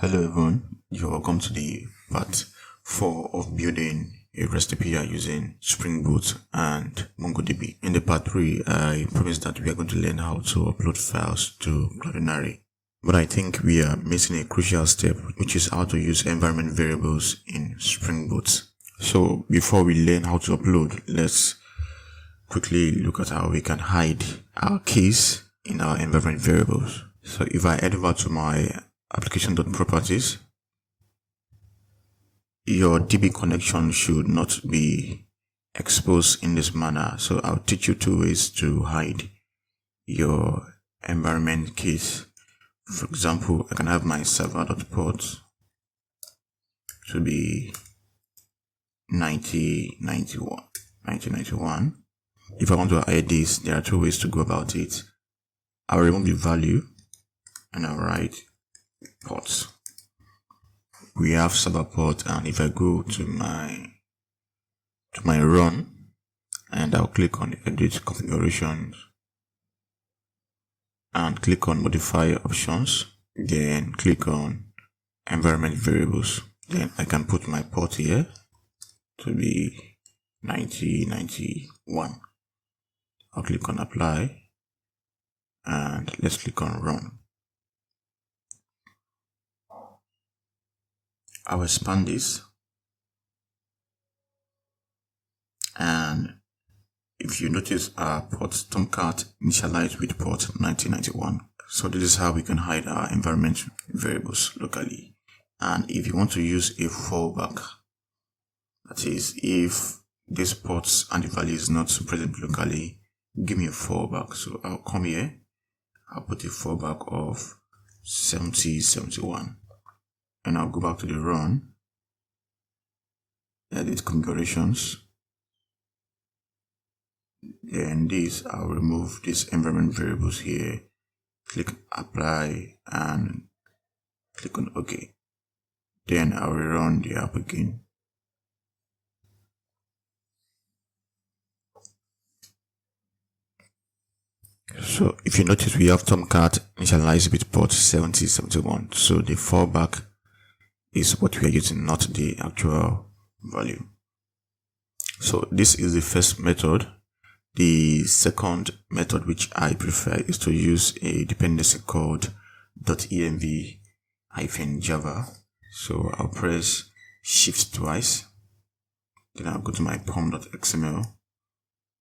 Hello everyone, you're welcome to the part 4 of building a REST API using Spring Boot and MongoDB. In the part 3, I promised that we are going to learn how to upload files to Cloudinary. But I think we are missing a crucial step, which is how to use environment variables in Spring Boot. So before we learn how to upload, let's quickly look at how we can hide our keys in our environment variables. So if I head over to my application.properties, your DB connection should not be exposed in this manner. So I'll teach you two ways to hide your environment keys. For example, I can have my server.port to be 9091. If I want to hide this, there are two ways to go about it. I'll remove the value and I'll write ports. We have server port, and if I go to my run and I'll click on edit configurations and click on modify options, then click on environment variables, then I can put my port here to be 9091. I'll click on apply and let's click on run. I'll expand this, and if you notice our port Tomcat initialized with port 9091. So this is how we can hide our environment variables locally. And if you want to use a fallback, that is, if this port and the value is not present locally, give me a fallback. So I'll come here, I'll put a fallback of 7071. And I'll go back to the run, edit configurations, then this, I'll remove these environment variables here, click apply and click on OK. Then I'll rerun the app again. So if you notice, we have Tomcat initialized with port 7071, so the fallback is what we are using, not the actual value. So this is the first method. The second method, which I prefer, is to use a dependency called dotenv-java. So I'll press shift twice, then I'll go to my pom.xml,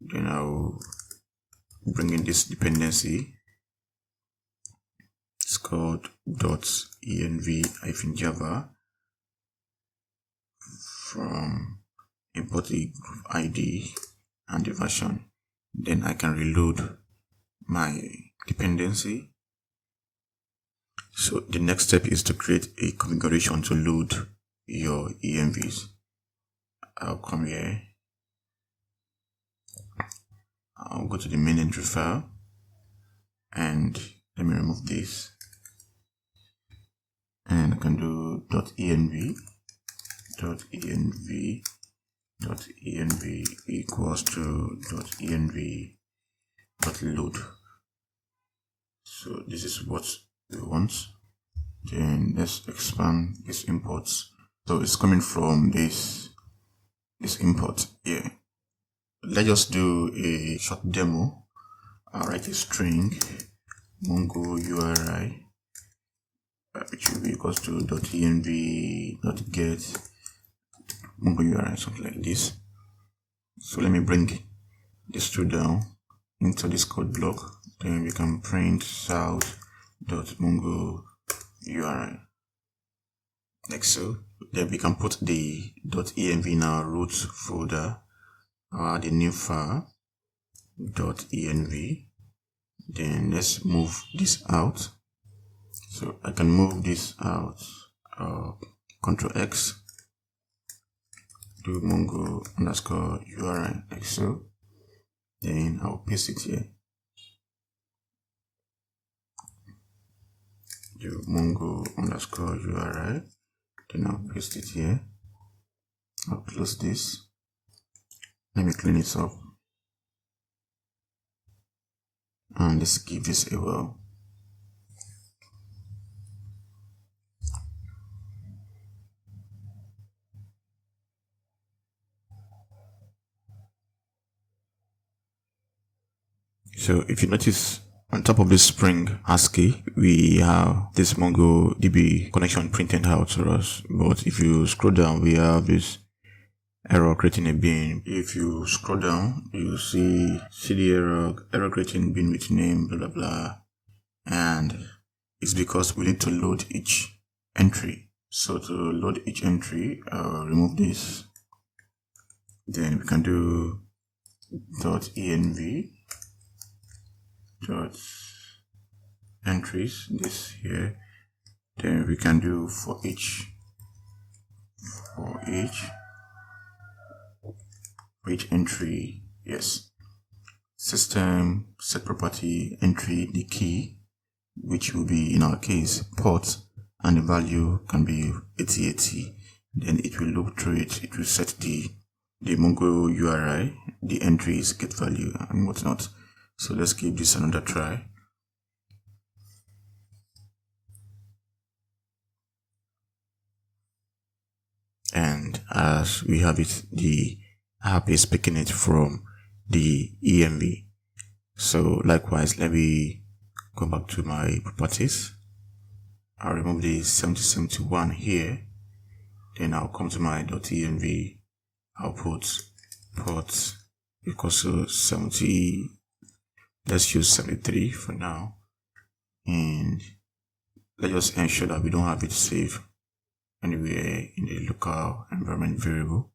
then I'll bring in this dependency. It's called .env-java. From import the group ID and the version, then I can reload my dependency. So the next step is to create a configuration to load your envs. I'll come here, I'll go to the main entry file, and let me remove this, and I can do .env equals to .env.load. So this is what we want. Then let's expand these imports. So it's coming from this import here. Let's just do a short demo. I'll write a string mongo URI, which will be equals to .env.get mongo URI, something like this. So let me bring this two down into this code block. Then we can print south.mongo URI, like so. Then we can put the .env in our root folder, or the new file .env. Then let's move this out. So I can move this out, Ctrl X, do mongo_URI, like so. Then I'll paste it here. Do mongo_URI, then I'll paste it here. I'll close this. Let me clean it up. And let's give this a whirl. So if you notice, on top of this Spring ASCII, we have this MongoDB connection printed out to us. But if you scroll down, we have this error creating a bin. If you scroll down, you see the error creating bin with name, blah, blah, blah. And it's because we need to load each entry. So to load each entry, remove this. Then we can do .env entries, this here. Then we can do for each entry, yes, system set property entry, the key, which will be in our case port, and the value can be 8080. Then it will look through it. It will set the Mongo URI, the entries, get value, and whatnot. So let's give this another try. And as we have it, the app is picking it from the env. So likewise, let me go back to my properties. I'll remove the 7071 here. Then I'll come to my .env. I'll put port equals to 70. Let's use 73 for now. And let's just ensure that we don't have it saved anywhere in the local environment variable.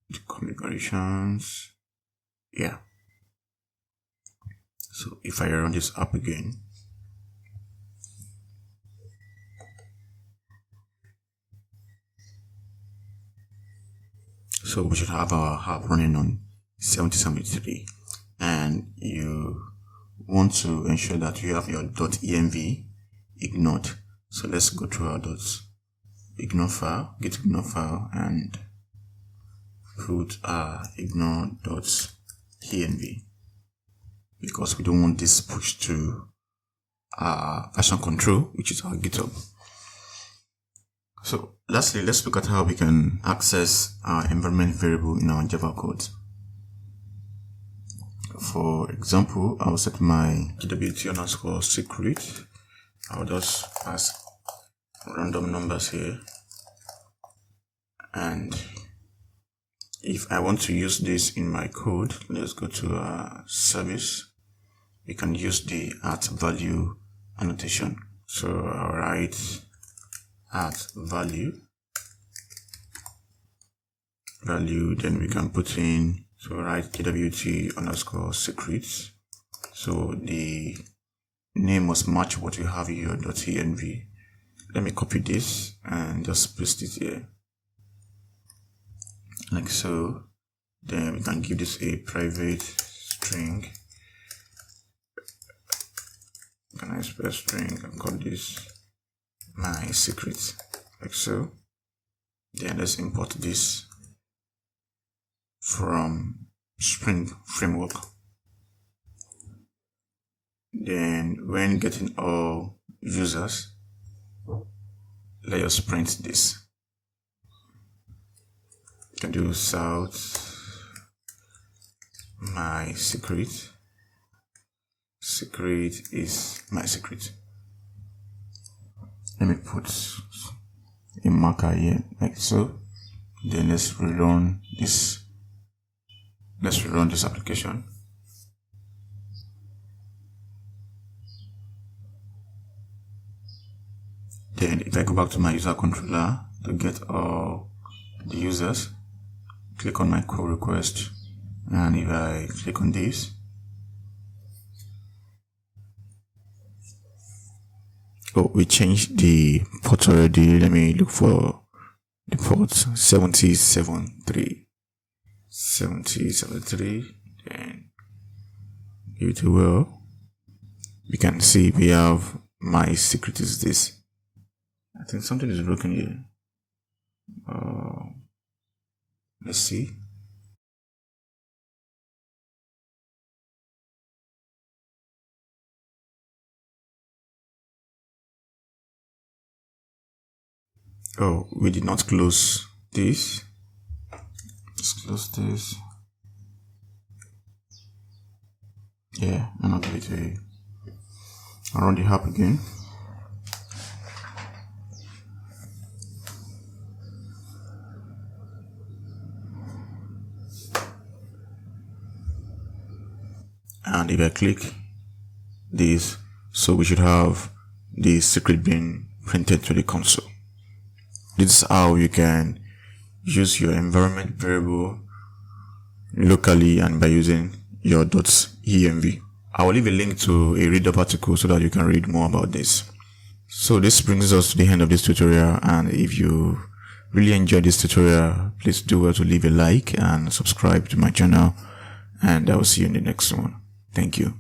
The configurations, yeah. So if I run this app again, so we should have our app running on 7073, and you want to ensure that you have your .env ignored. So let's go through our .ignore file, get ignore file, and put ignore.env, because we don't want this pushed to version control, which is our GitHub. So lastly, let's look at how we can access our environment variable in our Java code. For example, I'll set my gwt_secret. I'll just pass random numbers here. And if I want to use this in my code, let's go to service. We can use the @value annotation. So I'll write @value, then we can put in, so write gwt_secrets. So the name must match what you have here, .env. Let me copy this and just paste it here, like so. Then we can give this a private string. Can I spell string and call this my secret, like so. Then let's import this from Spring framework. Then when getting all users, let us print this. You can do south my secret is my secret. Let me put a marker here, like so. Then let's rerun this. Let's rerun this application. Then if I go back to my user controller to get all the users, click on my code request, and if I click on this, oh, we changed the port already. Let me look for the port 7073, then give it a whirl. We can see we have my secret is this. I think something is broken here. Let's see. Oh, we did not close this. Let's close this. Yeah, and I'll give it I'll run the app again. And if I click this, so we should have the secret being printed to the console. This is how you can use your environment variable locally and by using your .env. I will leave a link to a read-up article so that you can read more about this. So this brings us to the end of this tutorial, and if you really enjoyed this tutorial, please do well to leave a like and subscribe to my channel, and I will see you in the next one. Thank you.